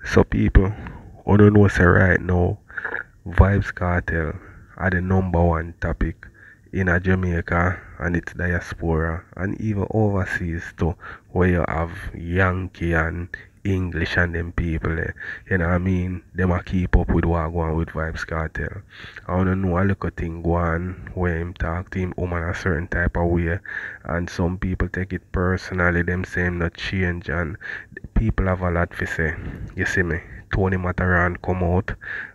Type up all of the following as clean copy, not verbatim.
So people, I don't know say right now, Vybz Kartel are the #1 topic in a Jamaica and its diaspora and even overseas too, where you have Yankee and English and them people there. You know what I mean? Them a keep up with what go on with Vybz Kartel. I wanna know a little thing go on where him talk to him woman a certain type of way, and some people take it personally, them say him not change, and people have a lot to say. You see me? Tony Mataran come out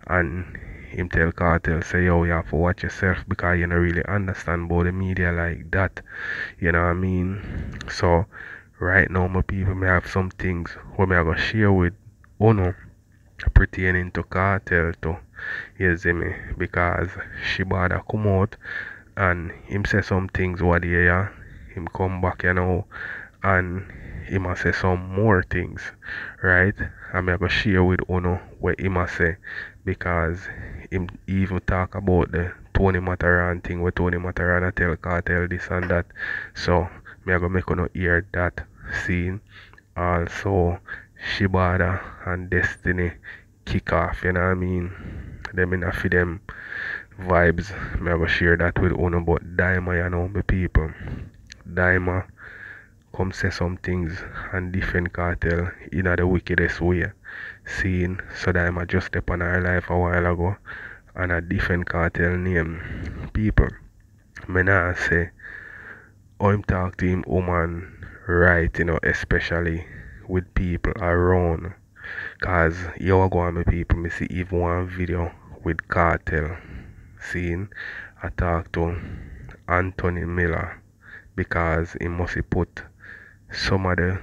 and him tell Cartel say, yo, you have to watch yourself because you don't really understand about the media like that. You know what I mean? So right now my people may have some things where me I go share with Uno pertaining to Cartel too. You see me? Because she bother come out and him say some things what the yeah, him come back, you know, and he must say some more things, right? I'm gonna share with Uno what he must say because him even talk about the Tony Mataran thing where Tony Mataran tell Cartel this and that. So me I gonna make Uno hear that scene. Also Shibada and Destiny kick off, you know what I mean? Them in a for them vibes. Me I gonna share that with Uno, but Dyema, you know, my people. Dyema come say some things and defend Cartel in the wickedest way. Seeing so that I'm just step on her life a while ago and a defend Cartel name. People, me not say how him talk to him woman right, you know, especially with people around. Cause you go on my people, me see even one video with Cartel seeing I talk to Anthony Miller because he must put some of the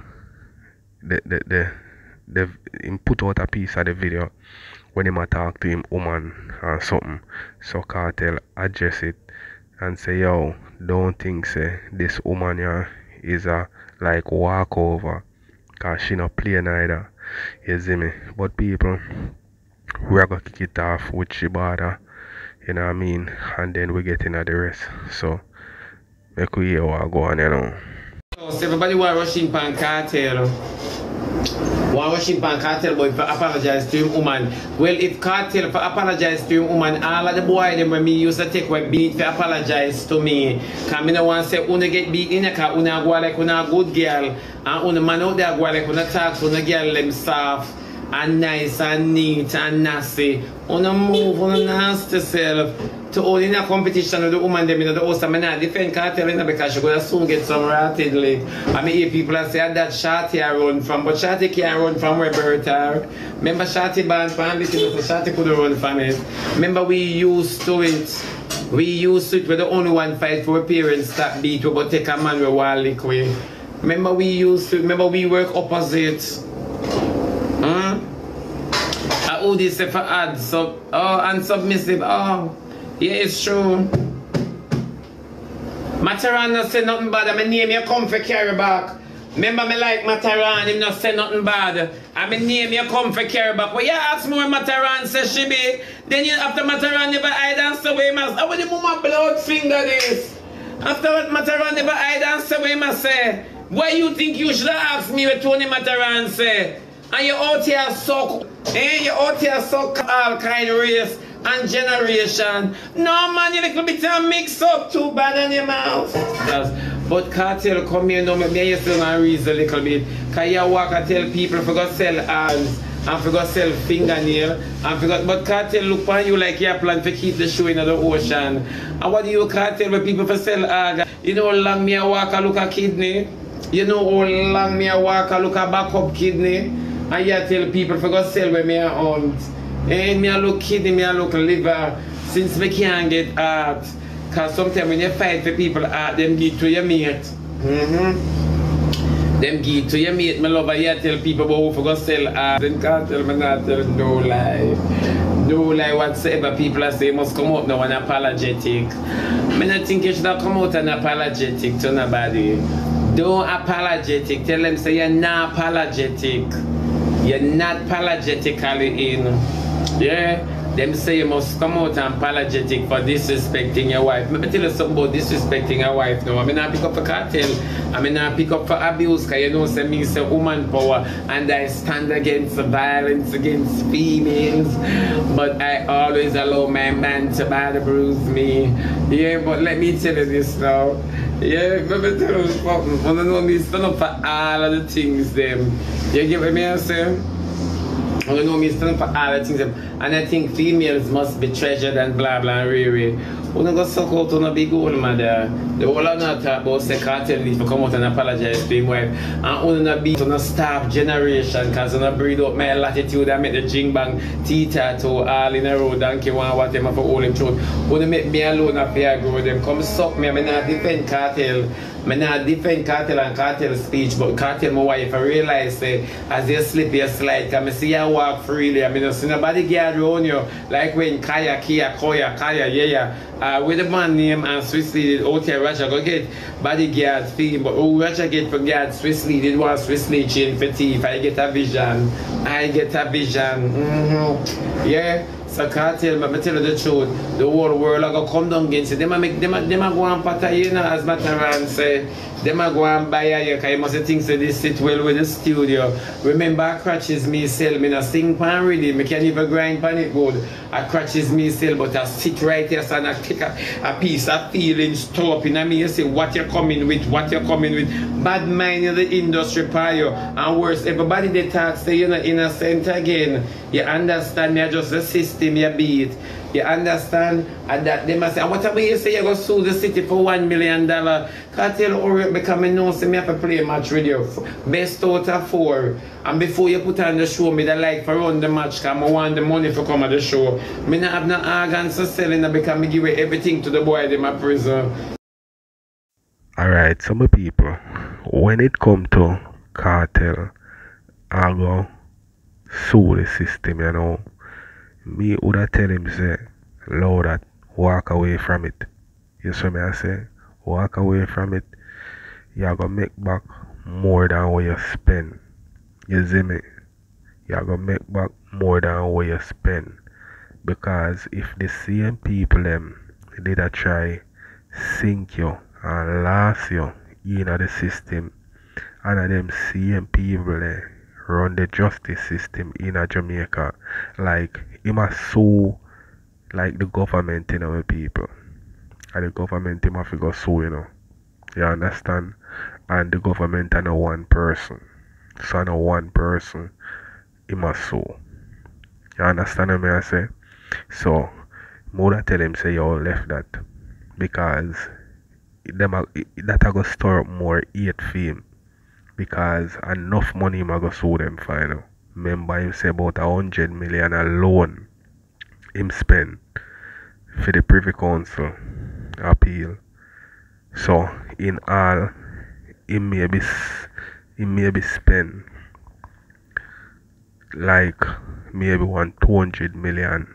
him put out a piece of the video when him a talk to him woman or something. So Cartel address it and say, yo, don't think say this woman here is a like walkover cause she not play neither. You see me? But people, we are gonna kick it off with Shibada, you know what I mean? And then we get into the rest. So make we hear what go on, you know. So everybody want rushing pan Cartel. Want rushing pan Cartel boy for apologize to him woman. Well, if Cartel for apologize to him woman, all of the boy them when me used to take what beat for apologize to me. Cause me no want say una get beat in a car, una go like una good girl. And una man out there go like una talk to una girl them soft and nice and neat and nasty. Una move, una nasty self. To all in a competition with the woman them in the house, I mean, I defend Cartel because she gonna soon get some ratted leg. I mean, if people are saying that Shorty I run from, but Shorty can't run from where birth are. Remember Shorty band from this, so Shorty couldn't run from it. Remember we used to it. We used to it with the only one fight for parents stop beat, but take a man with wall liquid. Remember we used to, remember we work opposite. Who this for add sub, oh, and submissive, oh. Yeah, it's true. Mataran not say nothing bad. My name you come for carry back. Remember me like Mataran, him not say nothing bad. And my name you come for carry back. Well, you ask me when Mataran says she be. Then you after Mataran never hide and say we must. How would the mama blood finger this? After what Mataran never hide and say we must say. Why you think you should ask me what Tony Mataran say? And you out here suck. You out here suck all kind of race and generation. No man, you little bit of mix up too bad in your mouth. But Cartel come here now, maybe you still not reason a little bit. Cause you walk and tell people for go sell hands and for go sell fingernail and for go, but Cartel look on you like you plan to keep the show in the ocean. And what do you Cartel with people for sell hag? You know how long me a walk and look a kidney? You know how long me a walk and look a backup kidney? And you tell people for go sell where me a hunt. Hey, me a look kidney, me a look liver, since me can't get heart. Cause sometimes when you fight for people heart, them give to your mate. Them give to your mate, my lover, you tell people about who for go sell heart. Then can't tell me not tell no lie. No lie whatsoever people are saying must come out now and apologetic. Me not think you should have come out and apologetic to nobody. Don't apologetic, tell them say you're not apologetic. You're not apologetically in. Yeah, Them say you must come out and apologetic for disrespecting your wife. Let me tell you something about disrespecting your wife now. I mean, I pick up for cartel. I mean, I pick up for abuse, because you know, say me say woman power, and I stand against violence against females. But I always allow my man to bother bruise me. Yeah, but let me tell you this now. Yeah, let me tell you something. I know me stand up for all of the things them. You get what I say? I know me stand up for all the things them. And I think females must be treasured and blah blah and riri. We don't go suck out on a big old mother. The whole of not talk about say cartel need to come out and apologize to him wife. And we don't beat on a starved generation, because we don't breed up my latitude and make the jing bang teeth tattoo all in a row, donkey one what them for all in truth. We don't make me alone up here grow them. Come suck me, I not defend cartel. I not defend cartel and cartel speech, but cartel my wife I realize say as you slip you slide, because I see you walk freely. I mean, I see nobody get around you like when Kaya, Kia, Koya, Kaya, yeah. With the man name and Swiss Lead out here, Roger go get bodyguard fee, but who Roger get for guard Swiss Lead, it was Swiss Lead chain for thief. I get a vision. I get a vision. Yeah. So cartel, but I tell you the truth, the whole world are gonna come down against it. Them a go and patter, you know, as Mataran say. Them a go and buy you, because you must think so this sit well with the studio. Remember, crutches me sell, me not sing pan ready, me can't even grind pan it good. I crutches me sell, but I sit right here and I kick a piece of feelings store up in me. You say what you're coming with, what you're coming with. Bad mind in the industry par you. And worse, everybody they talk say you're not innocent again. You understand me, I just the system you beat. You understand? And that they must say, what about you say you're going to sue the city for $1 million? Cartel or because I know say me have to play a match with you. Best out of 4. And before you put on the show, me the like for run the match, because I want the money for come on the show. Me not have no organs to sell in because I give away everything to the boy in my prison. Alright, some people, when it come to cartel, I go sue the system, you know. Me would have tell him say, Lord, that walk away from it. You see me I say? Walk away from it. You're gonna make back more than what you spend. You see me? You're gonna make back more than what you spend. Because if the same people them did a try sink you and last you in the system, and them same people run the justice system in Jamaica, like it must sue like the government, you know, people. And the government must go sue, you know. You understand? And the government are not one person. So no one person he must sue. You understand what I say? So more tell him say you left that, because that are gonna store up more hate for him. Because enough money him go sue them final. Remember him say about 100 million alone him spend for the Privy Council appeal. So in all he maybe spend like maybe 200 million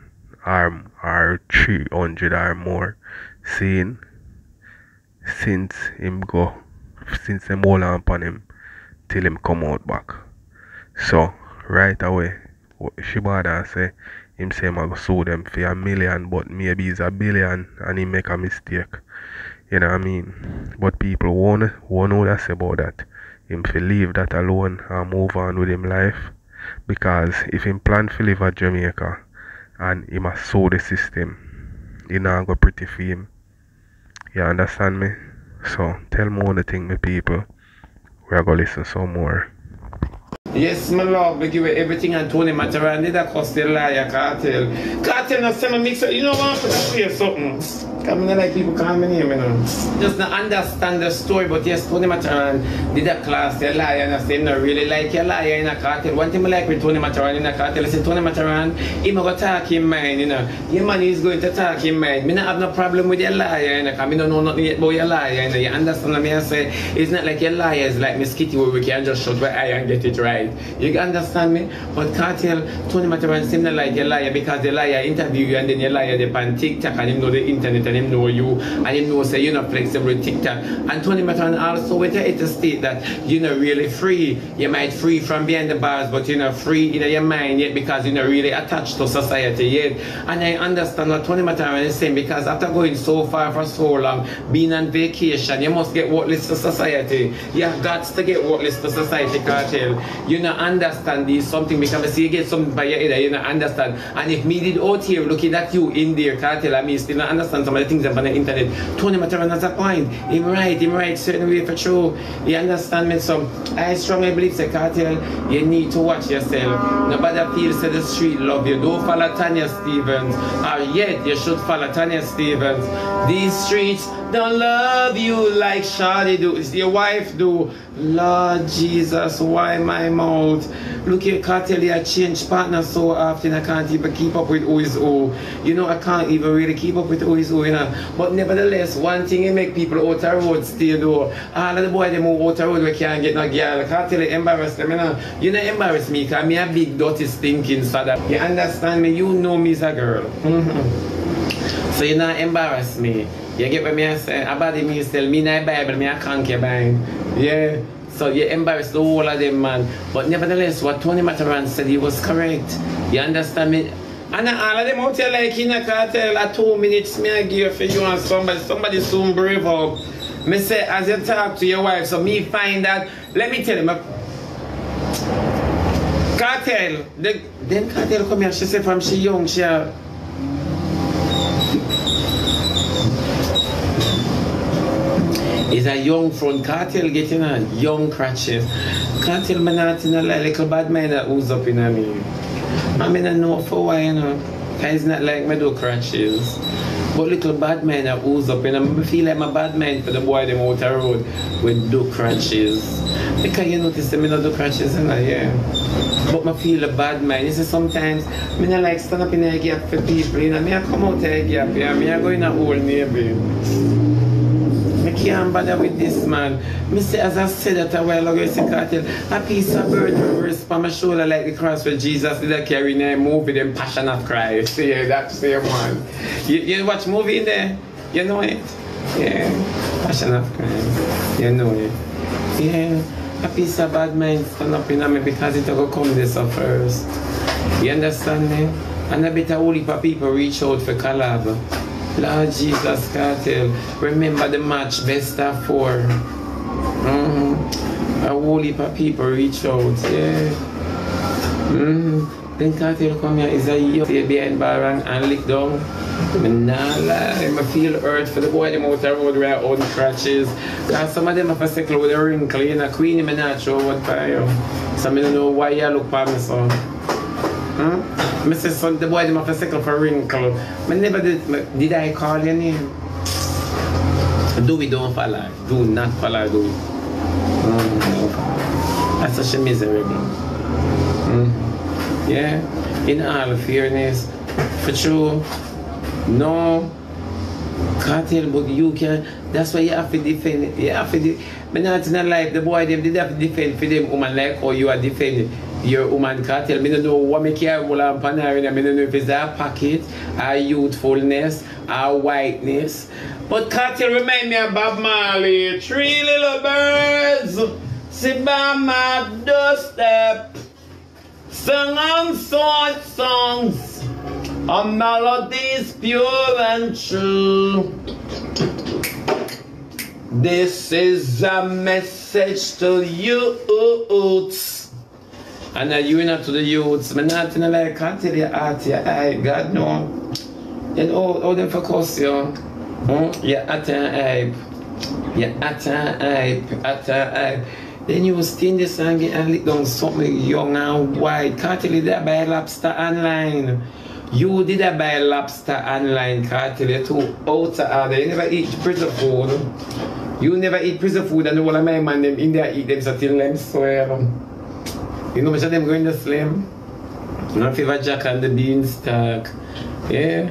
or 300 or more, seeing since them hold on upon him till him come out back. So right away Shibada say him say him go sue them for $1 million, but maybe it's $1 billion and he make a mistake. You know what I mean? But people won't know that say about that. Him to leave that alone and move on with him life. Because if him plan to live at Jamaica and he must sue the system, he not go pretty for him. You understand me? So tell me one thing, my people. We are going to listen some more. Yes, my love, we give you everything and Tony Mataran did that cost the liar cartel. Cartel not send me mix up. You know what? I'm going to something. Come in like people call me name, you know. Just not understand the story, but yes, Tony Mataran did a class, the liar, and I say, no, really like your liar in a cartel. One thing I like with Tony Mataran in a cartel, I say, Tony Mataran, he going to talk in mind, you know. Your man is going to talk in mind. Me not have no problem with your liar, you know, because I don't know nothing yet about your liar, you know. You understand what I say? It's not like your liar is like Miss Kitty where we can just shut my eye and get it right. You understand me? But cartel, Tony Mataran seem not like your liar because the liar interview you and then your liar they on TikTok and him know the internet and him know you, and him know say you're not flexible with TikTok. And Tony Mataran also went to state that you're not really free. You might free from behind the bars, but you're not free in your mind yet because you're not really attached to society yet. And I understand what Tony Mataran is saying, because after going so far for so long, being on vacation, you must get worthless to society. You have got to get worthless to society, Kartel. You not understand this something, because I see you get something by your head, you not understand. And if me did out here looking at you in there, Kartel, I mean still not understand some of the things on the internet. Tony Mataran has a point. Him right certain way for true. You understand me? So I strongly believe, say, Kartel, you need to watch yourself. Nobody feels that the street love you. Don't follow Tanya Stevens, or yet you should follow Tanya Stevens. These streets don't love you like Shawty do. It's your wife do. Lord Jesus, why my mouth? Look here, Kartel, I change partners so often I can't even keep up with who is who. You know, I can't even really keep up with who is who, you know. But nevertheless, one thing it make people out the road still do. All of the boys they move out the road, we can't get no girl. Kartel, embarrass them, you know. You don't embarrass me, because me a big dirty stinking sada. You understand me? You know me as a girl. So you not embarrass me. You get what me I say? About me tell me in the Bible, me a concubine. Yeah. So you embarrass the whole of them, man. But nevertheless, what Tony Mataran said, he was correct. You understand me? And all of them out here like in a Kartel at 2 minutes, me I give for you and somebody soon brave up. Me say, as you talk to your wife, so me find that, let me tell you, Kartel, then Kartel come here, she said from she young, she is a young front. Kartel getting a young crutches. Kartel me not in a little bad mind that who's up in me. I mean I know for why, you know. It's not like me do crutches. But little bad mind that who's up in me. I feel like my bad mind for the boy them out the road with do crutches. Because you notice that me not do crutches, and yeah. But I feel a bad mind. You see, sometimes I not like stand up in a gap for people, you know. I come out of a gap, yeah. I go in a hole neighbor. I can't bother with this, man. Me say, as I said that a while ago, I say, Kartel, a piece of bird rests on my shoulder like the cross where Jesus did a carry in a movie, them Passion of Christ. Yeah, that same one. You watch movie in there? You know it? Yeah, Passion of Christ. You know it? Yeah, a piece of bad mind stand up in me because it will come this up first. You understand me? And a bit of whole heap of people reach out for collab. Lord Jesus, Kartel, remember the match, best of 4. A whole heap of people reach out, yeah. Then Kartel come here, is a young behind bar and lick down. Nah lie, I feel hurt for the boy them out the road where I own crutches. Cause some of them have a circle with a wrinkle, you know, Queenie me not show what for you. So I don't know why you look for me, son. I say, son, the boy them have a second for wrinkle. I never did I call your name? Do we don't follow? Do not follow, do we? That's such a miserable. Yeah, in all fairness, for true, no, Kartel, but you can, that's why you have to defend it. You have to defend. But not in a life, the boy them did have to defend for them woman like how you are defending your woman, Kartel. I don't know what make you hold on pan her. I don't know if it's a pocket, a youthfulness, a whiteness. But Kartel remind me of Bob Marley. 3 little birds sit by my doorstep, sing unsung songs, a melodies pure and true. This is a message to youths. And you not to the youths. I'm not in a like, can't tell you at your eye, God no. And all them focus you. You're at an hype. You're at an hype. Then you stay in the song and lick down something young and white. Can't tell you that buy lobster online. You did a buy lobster online, Kartel, you too out of order. You never eat prison food. You never eat prison food, and all of my man them in there eat them so till them swear. You know much of them going to slim? Not favor Jack and the Beanstalk. Yeah.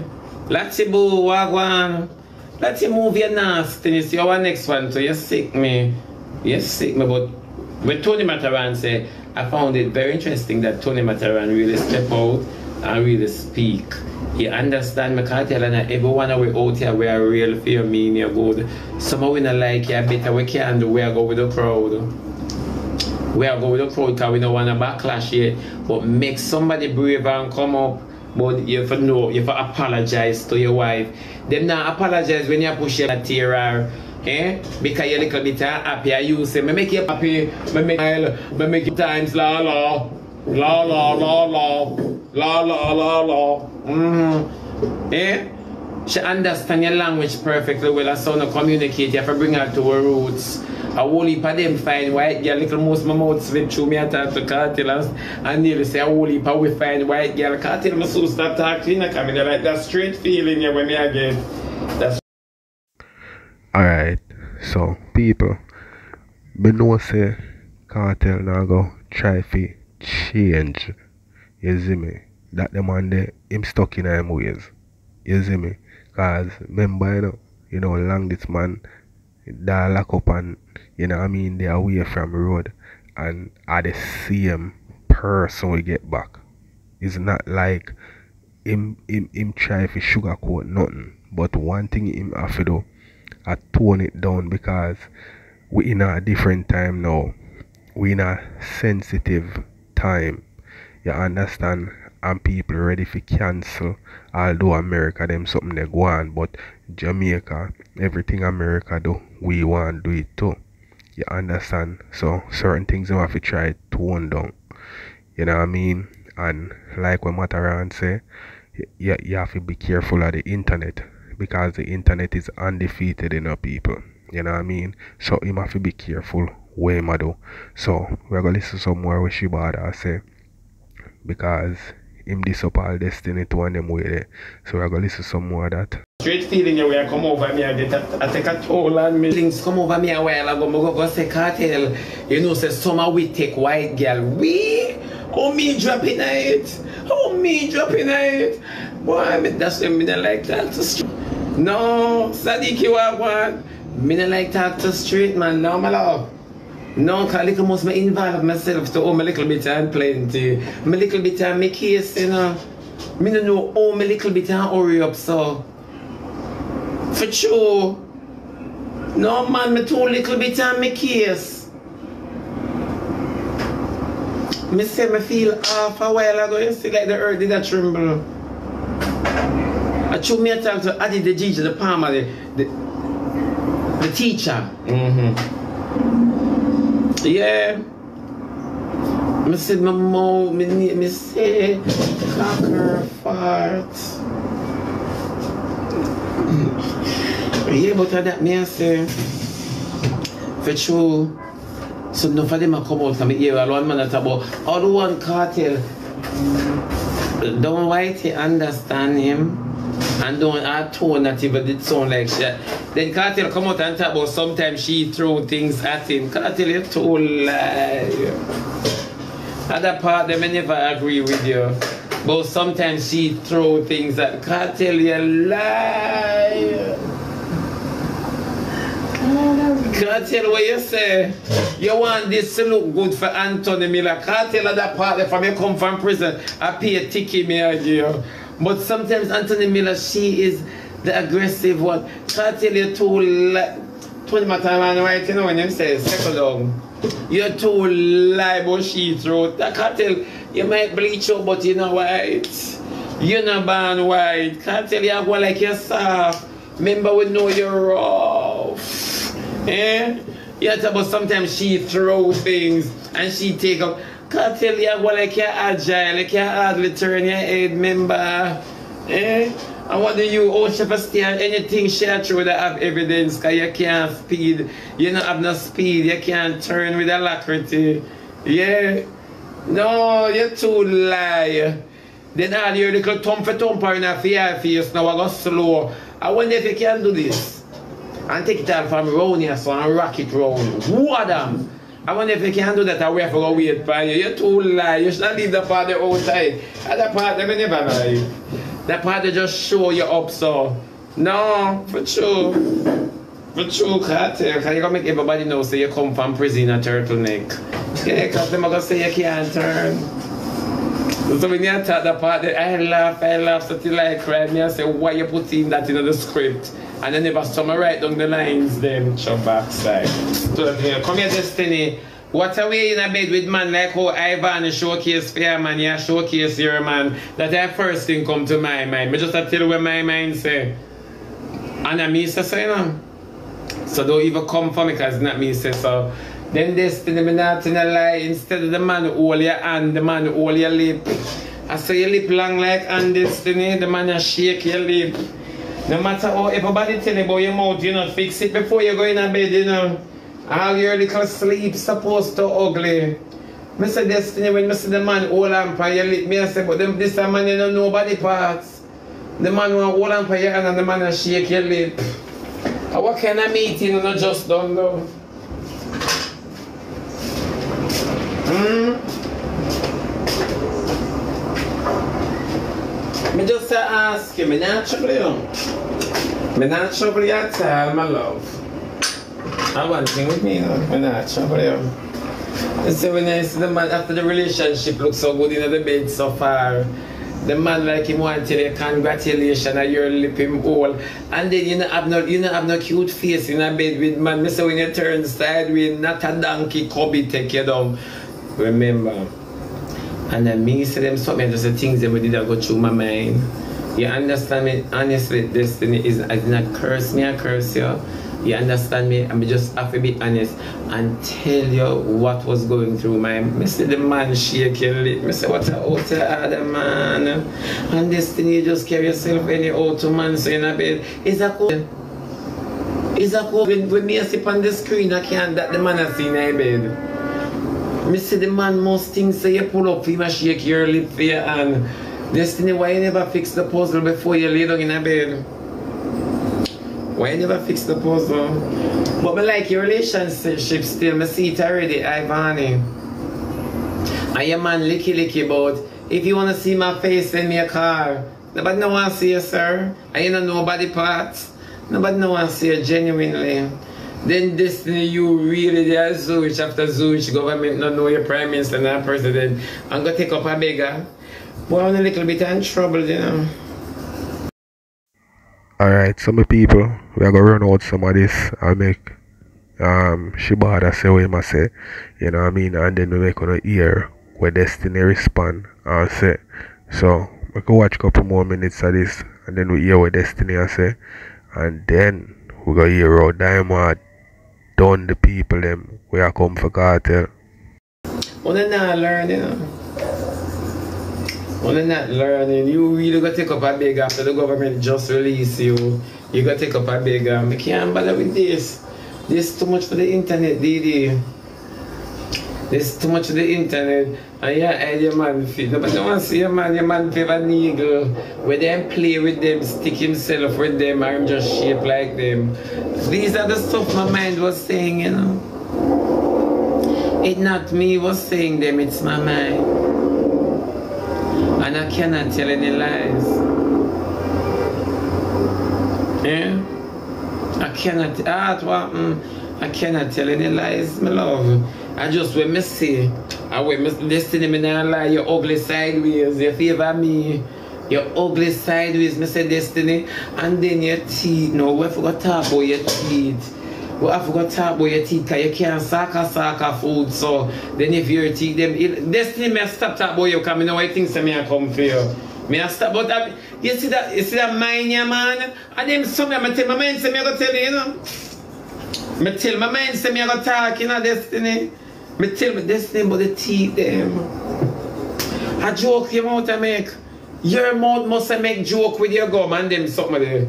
Let's boo, wagwan. Let's move your nasty. You see our next one, so you sick me. You sick me, but when Tony Mataran say, I found it very interesting that Tony Mataran really step out and really speak. You understand me, Kartel, and everyone we out here, we are real for you, mean you good. Some of we not like you better, we can't do, we are go with the crowd. We are go with the crowd because we don't want to backlash yet. But make somebody brave and come up. But you have to know, you have to apologize to your wife. Them not apologize when you push your material. Eh? Because you're a little bit happy, you say, me make you happy, me make you times la la. La la la la la la la la. Eh? She understand your language perfectly well, and so no communicate. You have to bring her to her roots. A whole heap of them fine white girl, little most my mouth slip through me and talk to Kartel and nearly say a whole heap of we fine white girl. Kartel must soon start talking and come in like that straight feeling yeah, when me again. That's Alright, so people, me know say Kartel now go try to change. You see me? That the man there, him stuck in him ways. You see me? Cause remember long this man that lock up and they away from the road and are the same person we get back. It's not like him try to sugarcoat nothing. But one thing him have to do, I tone it down because we in a different time now. We in a sensitive time. You understand? And people ready for cancel. Although America them something they go on, but Jamaica, everything America do, we want to do it too. You understand? So certain things you have to try to tone down. You know what I mean? And like what Mataran say, you have to be careful of the internet because the internet is undefeated in our people. You know what I mean? So you have to be careful what you do. So we're gonna listen some more what Shibada say because him this up all destiny to one them way there. So we're gonna listen some more of that. straight feeling where I come over me, I take a toll on me. Things come over me a while ago, I go say Kartel, say summer we take white girl. We? How me dropping it? How me dropping it? Boy, that's when me don't like that to street. No, Sadiq you are one. Me don't like talk to street man, no my love. No, because I little must involve myself to own a little bit and plenty. Me little bit and make case, Me don't know how me little bit and hurry up so. For sure. No man, me too little bit and make case. Me say me feel half a while ago, you see like the earth did a tremble. I told me a time to Adi the teacher, the palmer, the teacher. Yeah. Me said my mouth, me say cocker fart. Yeah, but that me I say for true. So enough of them a come out from the ear alone man that about all the one Kartel. Don't white understand him. And don't add tone that even did sound like shit. Then Kartel come out and talk about sometimes she throw things at him. Kartel, you too lie. Other part them I never agree with you. But sometimes she throw things at Kartel, you lie. Kartel, what you say? You want this to look good for Anthony Miller. Kartel other part from you come from prison. I pay a ticket me I give. But sometimes Anthony Miller, she is the aggressive one. Kartel, you're too like 20 my time and right, when him says settle down. You're too lie about she throat. That Kartel, you might bleach out, but you're not white. You're not born white. Kartel, you go like you're soft. Remember we know you're rough. Eh? You talk about sometimes she throw things and she take up. Kartel, you go like you're agile, like you hardly turn your head, remember? Eh? And what do you own for steer anything share through that have evidence because you can't speed, you don't have no speed, you can't turn with alacrity. Yeah? No, you're too lie. Then all your little thumper in a fear face now I go slow. I wonder if you can do this. And take it out from round here so and rock it round. Who are them? I wonder if you can do that, I will have to go wait for you. You're too lie. You should not leave the part there outside. That part, they never lie. That part, they just show you up, so. No, for sure. For sure, Kartel. Because you're going to make everybody know so you come from prison a turtleneck. Yeah, because they're going to say you can't turn. So when you talk that part, I laugh, so till I cry. Me I say, why you putting that in the script? And then never summarize down the lines, then show backside. So come here, Destiny. What a way in a bed with man like how Ivan showcase fair man, yeah, showcase your man. That the first thing come to my mind. Me just tell you what my mind say. And I me say so, you know. So don't even come for me because it's not me say so. Then Destiny, me not in a lie. Instead of the man who hold your hand, the man who hold your lip. I say your lip long like and Destiny, the man a shake your lip. No matter how everybody tell you about your mouth, you know, fix it before you go in a bed, you know. All your little sleep supposed to ugly. I say Destiny, when I see the man hold on for your lip, I say, but them, this man you don't know body parts. The man will hold on for your hand and the man will shake your lip. What kind of meeting you not just done though? Me just ask you, me not trouble you. Me not trouble you at all, my love. I one thing with me, you know, me not trouble you. You see, when I see the man after the relationship look so good in the bed so far, the man like him want to tell you congratulations and your lip him all. And then you don't have no cute face in a bed with man. Me say when you turn sideways, not a donkey cubby take you down. Remember. And then me say them something, just the things that we did go through my mind. You understand me? Honestly, Destiny is I did not curse me, I curse you. You understand me? I just have to be honest and tell you what was going through my mind. I say the man shaking lip. I say what a out other man. And Destiny, you just carry yourself any out to man so in a bed. Is that cool? Is that cool? When me sit on the screen, I can't that the man I see in my bed. I say the man most things say you pull up, you must shake your lip for your hand. Destiny, why you never fix the puzzle before you lay down in a bed? Why you never fix the puzzle? But I like your relationship still. I see it already, Ivani. And your man licky about, if you want to see my face, send me a car. Nobody no want to see you, sir. And you don't know body parts. Nobody no want to see you genuinely. Then Destiny, you really there Zurich after Zurich government not know your prime minister and president. I'm going to take up a beggar. Boy, I'm a little bit in trouble, you know. Alright, some people, we are gonna run out some of this and make Shibada say what he must say, you know what I mean, and then we make on hear where Destiny respond and say. So we can watch a couple more minutes of this and then we hear what Destiny say, and then we gonna hear how Dyema done the people them we are come for Kartel. When not learn, you know. When not learning, you really gotta take up a big after the government just release you. You gotta take up a big I can't bother with this. This is too much for the internet, DD. This is too much for the internet. And yeah, I your man feel. Nobody don't want to see your man feel an eagle. Where them play with them, stick himself with them, arm just shape like them. These are the stuff my mind was saying, you know. It's not me was saying them, it's my mind. And I cannot tell any lies. Yeah? I cannot I cannot tell any lies, my love. I just when me see, I when me Destiny me not lie, you ugly sideways, you favor me. You ugly sideways, me say Destiny, and then your teeth. No, we forgot to talk about your teeth. We have to talk about your teeth because you can't saka food. So then if your teeth them Destiny me stop talk about you because I know I think me I come for you. Me I stop but you see that mind ya man? And them something I tell my mind say me I go tell you, you know. Me tell my mind say me I go talk, you know, Destiny. Me tell me Destiny about the teeth them. A joke your mouth I make. Your mouth must make joke with your gum and them something there.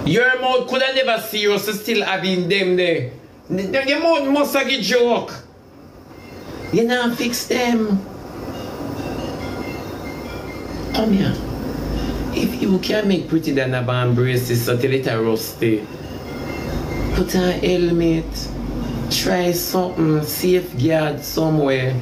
Your mouth could have never serious still having them there. Your mouth must have a joke. You now fix them. Come here. If you can make pretty than a band braces so till it a rusty, put on a helmet. Try something, safeguard somewhere.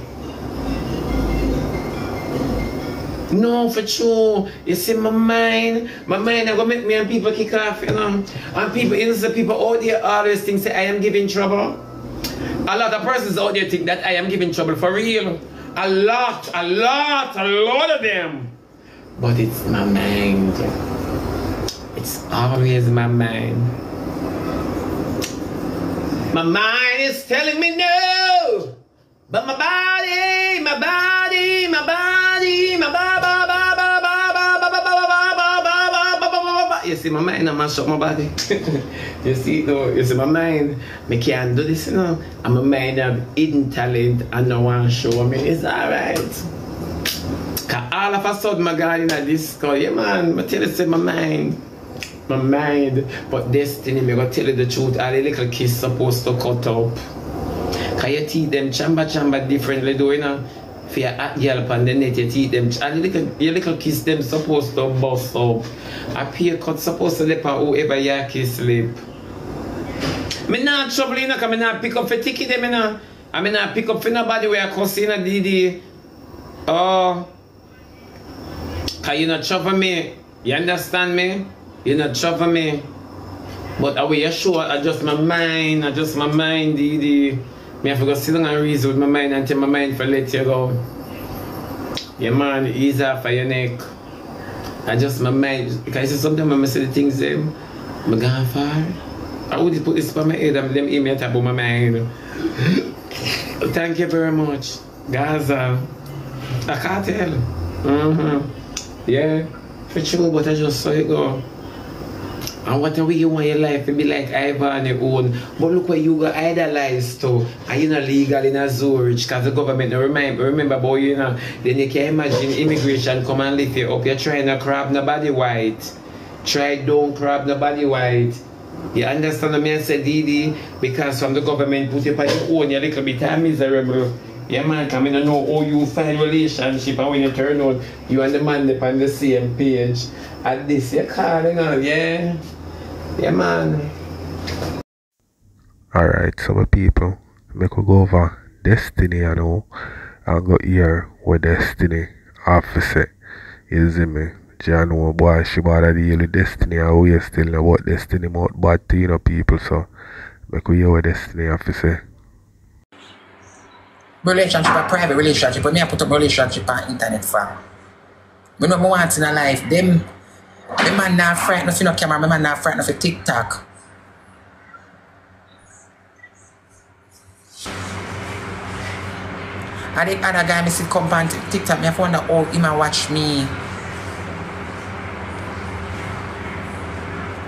No, for sure. You see, my mind are gonna make me and people kick off, you know. And people, innocent people out there always think say I am giving trouble. A lot of persons out there think that I am giving trouble for real. A lot of them. But it's my mind. It's always my mind. My mind is telling me no. But my body, my body, my body, my body. You see my mind, I mash up my body. You see though, you see my mind, me can't do this, you know. And my mind have hidden talent and no one show me. It's alright. Cause all of a sudden my God in a disco, yeah man, I tell you say my mind. My mind, but destiny, me gonna tell you the truth, all the little kids supposed to cut up. Cause you teach them chamba differently though, you know. For your hot girl on the net, you teach them, all your little kids them supposed to bust up. A peer cut supposed to lip on whoever your kiss lip. Me not trouble, you know, cause me not pick up for ticket them, you know. I me not pick up for nobody where I cuss in a DD. Oh. Cause you not trouble me, you understand me? You not trouble me. But are we sure adjust my mind, Didi. Me have to go sit down and reason with my mind until my mind for let you go. Yeah man, ease off of your neck. Adjust my mind. Because you see sometimes when I say the things them, I'm gone far. I would put this on my head and them hear me talk about my mind. Thank you very much. Gaza. I can't tell. Yeah, for sure, but I just saw it go. And whatever you want your life to be like Ivan on your own. But look where you got idolized to. And you're not legal in a Zurich because the government don't remember about you, you know. Then you can imagine immigration come and lift you up. You're trying to grab nobody white. Try don't grab nobody white. You understand what I say, Didi? Because from the government put you on your own, you're a little bit miserable. Yeah man, I don't know how you find relationship and when you turn out, you and the man on the same page. At this, you're calling on, yeah? Yeah man. Alright, so my people, we could go over Destiny, you know. I'll go here with Destiny officer. You see me? You know, boy, she bother deal with Destiny and we still know what Destiny about bad to, you know, people, so we could hear with Destiny officer. Relationship, a private relationship, but me I put up relationship on internet for. Me know what I want in a life. Them man not frightened of no camera, my man not frightened of a TikTok. And the other guy me see come on TikTok, me have wonder how he might watch me.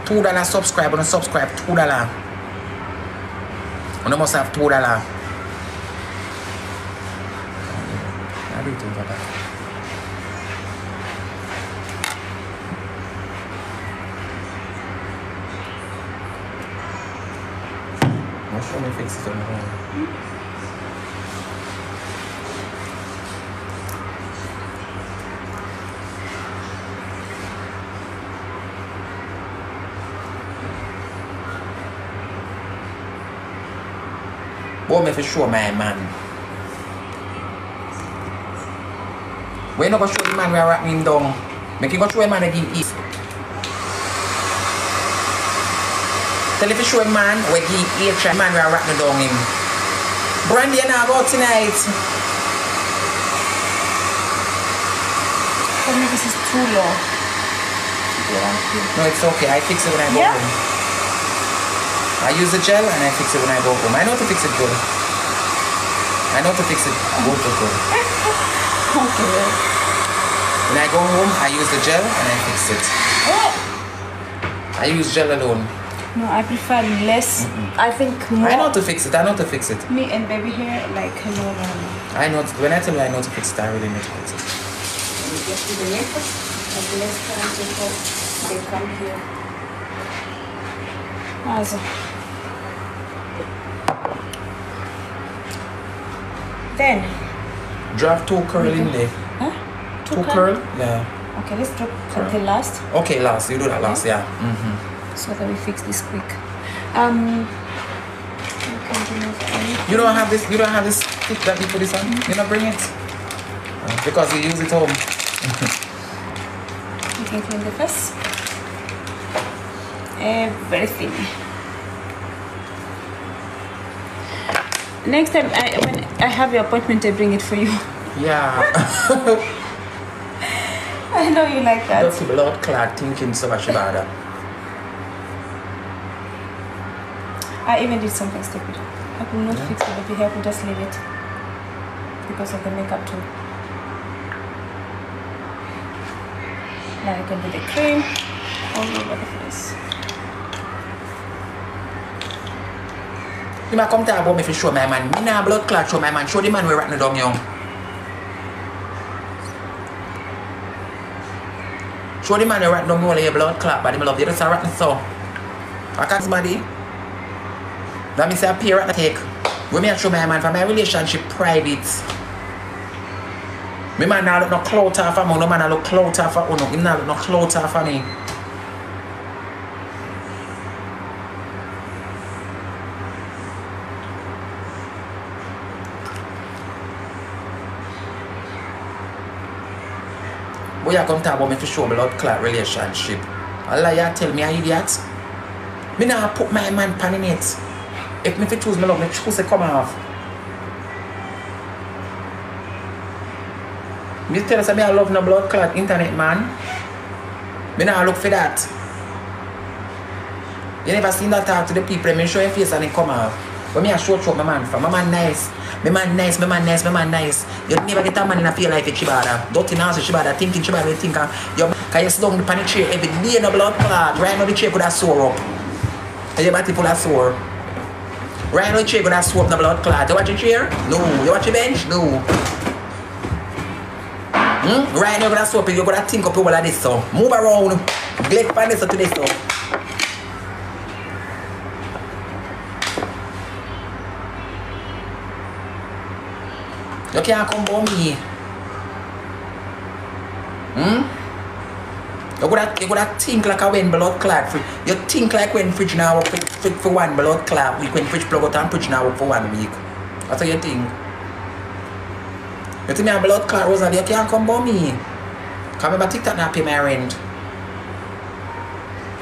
$2 subscribe, and subscribe $2. And I must have $2. I'll show me fix it on the home. Boy, me for sure, my man. We're not going to show the man we are wrapping him down. Make him go show a man again eat. Tell if you show a man we give each man we are wrapping down him. Brandy and I go tonight. For me this is too low. No, it's okay. I fix it when I go home. I use the gel and I fix it when I go home. I know to fix it good. I know to fix it good. Okay. When I go home, I use the gel and I fix it. I use gel alone. No, I prefer less. I think more. I know to fix it. Me and baby hair, like, no. I know. When I tell you I know to fix it, I really know to fix it. Just do the makeup, and less time before they come here. Also. Then. Drop 2 curl in there. Huh? 2 curl? Yeah. Okay, let's drop until last. Okay, last. You do that last, yeah. So that we fix this quick. You don't have this. You don't have this stick that you put this on. You don't bring it because you use it home. You can clean the face. Everything. Next time, when I have your appointment, I bring it for you. Yeah. I know you like that. Just blood clot thinking so much about that. I even did something stupid. I could not fix it with the hair, I could just leave it. Because of the makeup too. Now I can do the cream all over the face. You might come talk about me for show my man. Me nah blood clot show my man. Show the man we're ratting down young. Show the man we're ratting down all your blood clot, but I love you just a ratting so. I can't somebody. That means I appear at the take. When me show my man for my relationship private. My man now look no clout off of me. No man now look clout off of me. Him now look no clout off of me. Boy, you come talk about me to show blood clot relationship. Allah, you tell me an idiot. Me now put my man pan in it. If me choose my love, me choose to come off. Me tell us that I love no blood clot internet man. Me now look for that. You never seen that talk to the people, me show your face and they come off. But me I show my man for my man nice. My man nice, my man nice, my man nice. You never get a man in a feel like a chibada. Dirty nasty chibada, thinking chibada, you think you can sit down on the chair every day no blood clot. Right now the chair could have sore up. And your body full of sore. Right now the chair could have sore up the blood clot. You watch your chair? No. You watch your bench? No. Right now you're gonna swap it, you're gonna think up all of this so. Move around. Click find this to this so. You can't come by me. You gotta think like a when blood clot. You think like when fridge now for one blood clot week, when fridge plug out and fridge now for 1 week. That's how you think. You think me a blood clot Rosalie, you can't come by me. Come remember TikTok now pay my rent.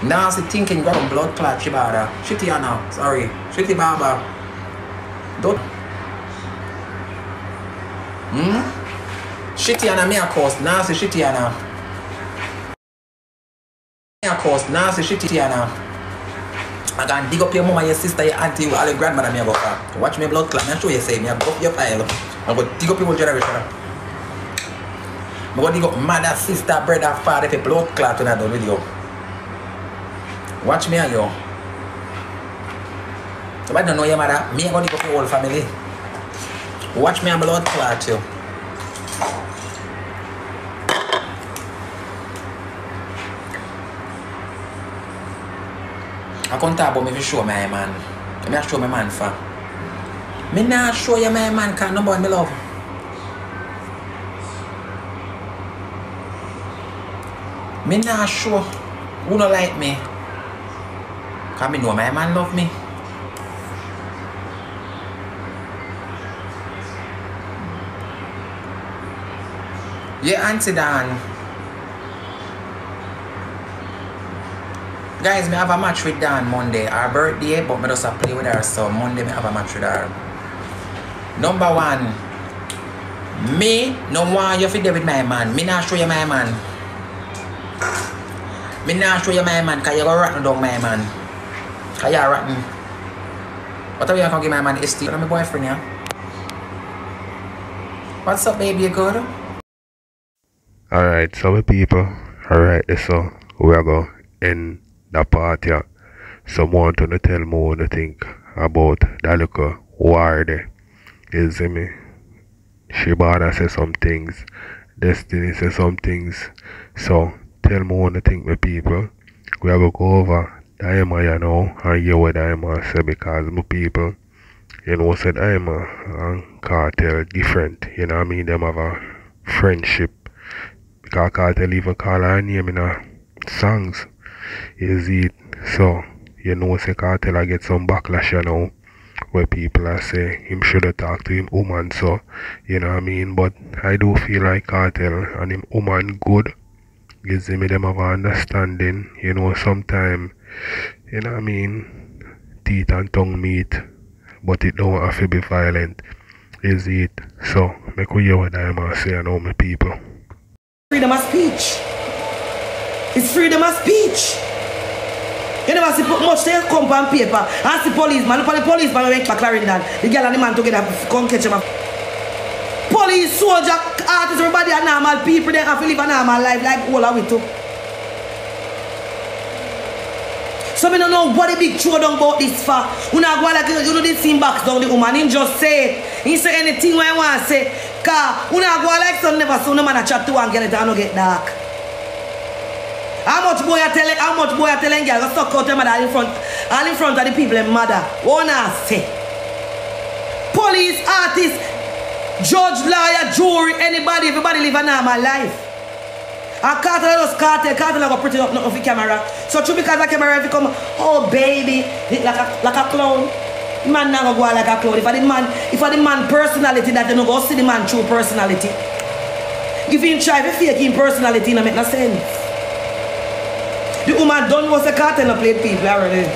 Now see thinking you got a blood clot Shibada. Shitty now, sorry. Shitty Baba. Don't Shitty Anna me a cost, nasty shitty Anna. Me a cost, nasty shitty Anna. I can dig up your mama, your sister, your auntie, all your grandmother me a go for. Watch me blood clot, I show you say me a go up your file. I go dig up your whole generation. I go dig up mother, sister, brother, father, if a blood clot when I done with you. Watch me and you. If I don't know your mother, me a go dig up your whole family. Watch me and blood clot you. I can't talk about me to show my man. I show my man for. Me not show you my man because nobody me love. Me not show who don't like me. Because me know my man love me. Yeah, Auntie Dan. Guys, me have a match with Dan Monday. Her birthday, but me just play with her. So Monday me have a match with her. Number 1. Me no want you to deal with my man. Me not show you my man. Me not show you my man because you go rotten down my man. Because you are rotten. What are you going to give my man ST? I'm my boyfriend, yeah? What's up, baby? You good? Alright, so my people, alright, so we are going to end the part here. Someone to tell me what you think about that little war there. You see me? Shibada say some things, Destiny say some things. So tell me what you think, my people. We are going to go over Dyema, you know, and hear what Dyema say, because my people, you know, said Dyema and Kartel different. You know what I mean? Them have a friendship. Because Kartel even call her name in her songs. You see it? So, you know, say Kartel I get some backlash, you know, where people are say him should have talked to him woman, so, you know what I mean? But I do feel like Kartel and him woman good. You see me, them have a understanding, you know, sometime, you know what I mean, teeth and tongue meet, but it don't have to be violent. is it. So, make we hear what Dyema say and all my people. Freedom of speech. It's freedom of speech. You never see much they come on paper. Ask the policeman. Look at the policeman went back Clarendon. The girl and the man together come catch him. Police, soldier, artists, everybody are normal people. They have to live a normal life like all of we too. So I don't know what the big show down about this for. You know, go like you know this scene box down the woman. He just say it. He say anything when I want to say. Cause you know, go like some never so no man a chat to one girl it and no get dark. How much boy are telling girl go suck out them mother all in front of the people and mother. What I say? Police, artists, judge, lawyer, jury, anybody, everybody live a normal life. And Kartel go pretty up nothing for camera. So true because the camera if you come, oh baby, like a clown. Man now go like a clown. If I the man personality that you know go see the man true personality. If you try to fake him personality, it make no sense. The woman done was a Kartel and played people already.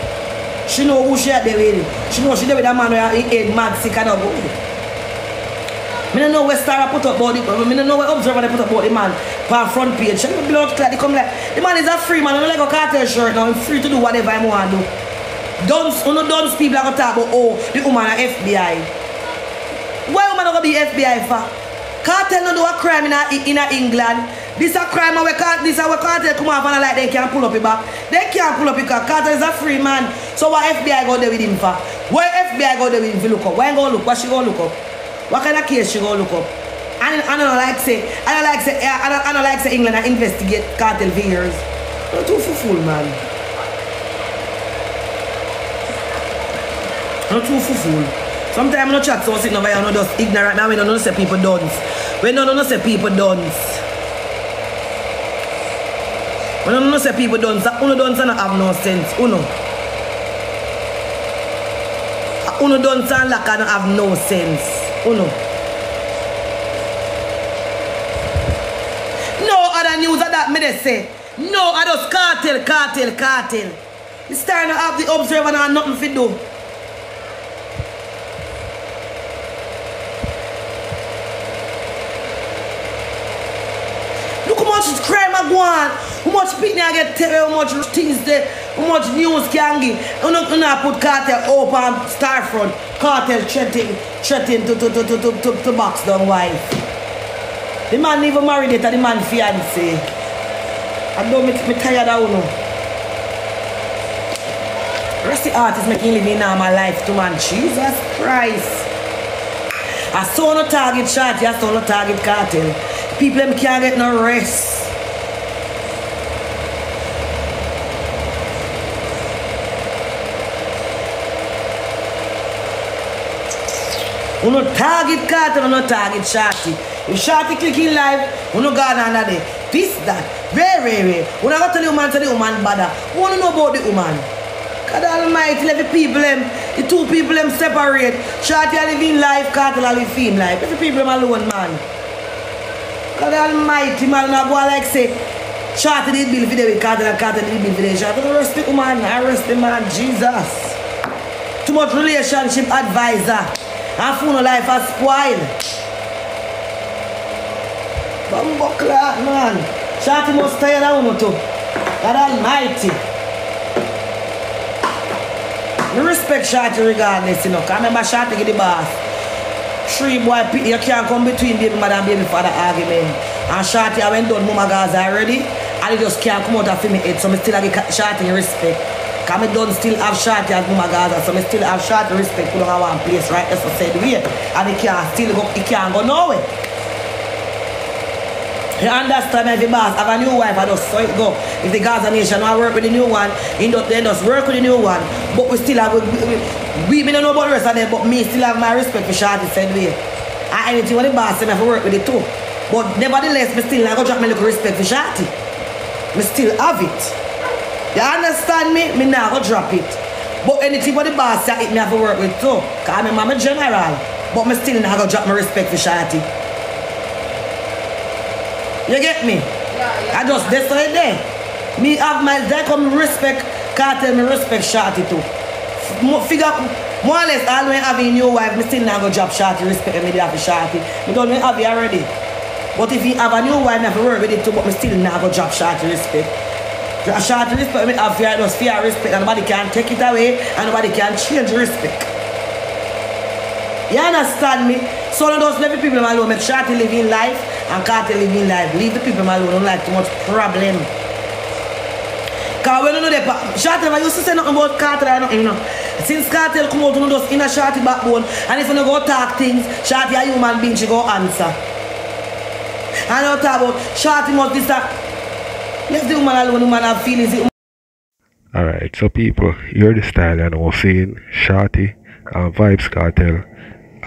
She know who she at there with. She know she there with that man where he head mad sick and up. I don't know where Star put up about it. I don't know where Observer they put up about the man on front page. She blood clot. They come like the man is a free man. I don't like a Kartel shirt now. I'm free to do whatever I want to do. Dunce people are going to talk about the woman at FBI. Why woman going to be FBI for? Kartel no do a crime in England. This a crime where Kartel come off and like they can't pull up it back. They can't pull up it because Kartel is a free man. So what FBI go there with him for? Where FBI go there with him for look up? Why go look? What she go look up? What kind of case she go look up? I don't like say England and investigate Kartel for years. Not too fool, man. Not too fool. Sometimes I don't chat so sitting over here, I just ignorant. Now we don't say people dance. We don't say people dance. We don't say people dance. Uno dance and have no sense. Uno dance and like and have no sense. Uno. No other news of that me they say. No, I just Kartel. It's time to have the Observer and nothing to do. Look how much crime I go on. How much people I get tell how much things there, how much news can give. You know put Kartel up on Starfront. Kartel threatening to box down wife. The man even married it and the man fiancé. I don't make me tired of you. Rest the artists making living normal life to man. Jesus Christ. I saw no target shot, I saw no target Kartel. People them can't get no rest. You no target Kartel, you no target Shorty. If Shorty clicking live, you no go under there. This, that. Very. You no go tell the woman bother. You want to know about the woman. God Almighty, let the people them, the two people them separate. Shorty are living life, Kartel are living life. Let the people them alone, man. God Almighty, man, I go like say, Shorty did bill video with Kartel and Kartel did bill video. Shorty arrest the woman, arrest the man, Jesus. Too much relationship advisor. And phone life has spoiled. Bumbuckler, man. Shorty must tired of him too. God Almighty. I respect Shorty regardless, you know. Because I remember Shorty get the boss. 3 boy, you can't come between baby mother and baby father argument. And Shorty, I went done Mama Gaza already. And they just can't come out of me head. So I still give Shorty respect. Because I don't still have Shorty as Mama Gaza. So I still have Shorty respect. Put on one place, right? That's what I said way. And he can't go nowhere. You understand every boss have a new wife, I just saw it go. If the Gaza nation want to work with the new one, they just work with the new one. But we still have, we don't know about the rest of them, but me still have my respect for Shorty said way. And anything when the boss say I have to work with it too. But nevertheless, me still not going to drop my little respect for Shorty. Me still have it. You understand me? Me not going to drop it. But anything when the boss say me have to work with too. Because I'm a general. But me still not going to drop my respect for Shorty. You get me? Yeah. I just decide there. Me have my come respect Kartel, me respect Shorty too. Figure more or less, all when having new wife, me still not go drop shorty respect me have a shorty. Me don't have it already. But if you have a new wife, me have to work with it too, but me still not go drop shorty respect. A shorty respect me have fear, just fear respect, and nobody can take it away, and nobody can change respect. You understand me? So don't just leave the people alone. Make shorty living life and Kartel living life. Leave the people alone. Don't like too much problem. Because when you know the shorty never used to say nothing about Kartel or nothing, you know. Since Kartel come out, you know, just in a shorty backbone. And if you don't go talk things, shorty a human being, she go answer. And you talk about shorty must this that. Leave the woman alone, the woman have feelings. Alright, so people, you're the style and I was saying Shorty and Vybz Kartel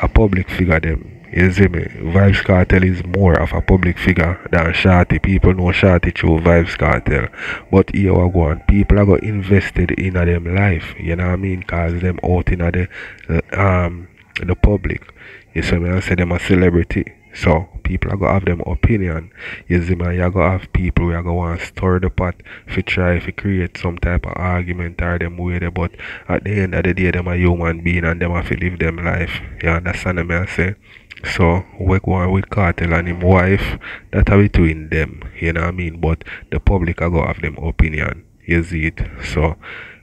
a public figure them. You see me? Vybz Kartel is more of a public figure than Shorty. People know Shorty through Vybz Kartel. But here we go on. People are got invested in them life. You know what I mean? Cause them out in the public. You see me? I say them a celebrity. So people are gonna have them opinion. You see man, you gonna have people who are gonna want to stir the pot to try to create some type of argument or them way there, but at the end of the day them a human being and them have to live them life. You understand me I say? So we go on with Kartel and him wife, that are between them, you know what I mean? But the public are gonna have them opinion. You see it? So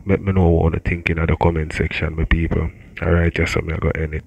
let me know what you think in the comment section, my people. Alright, just so I'm gonna end it.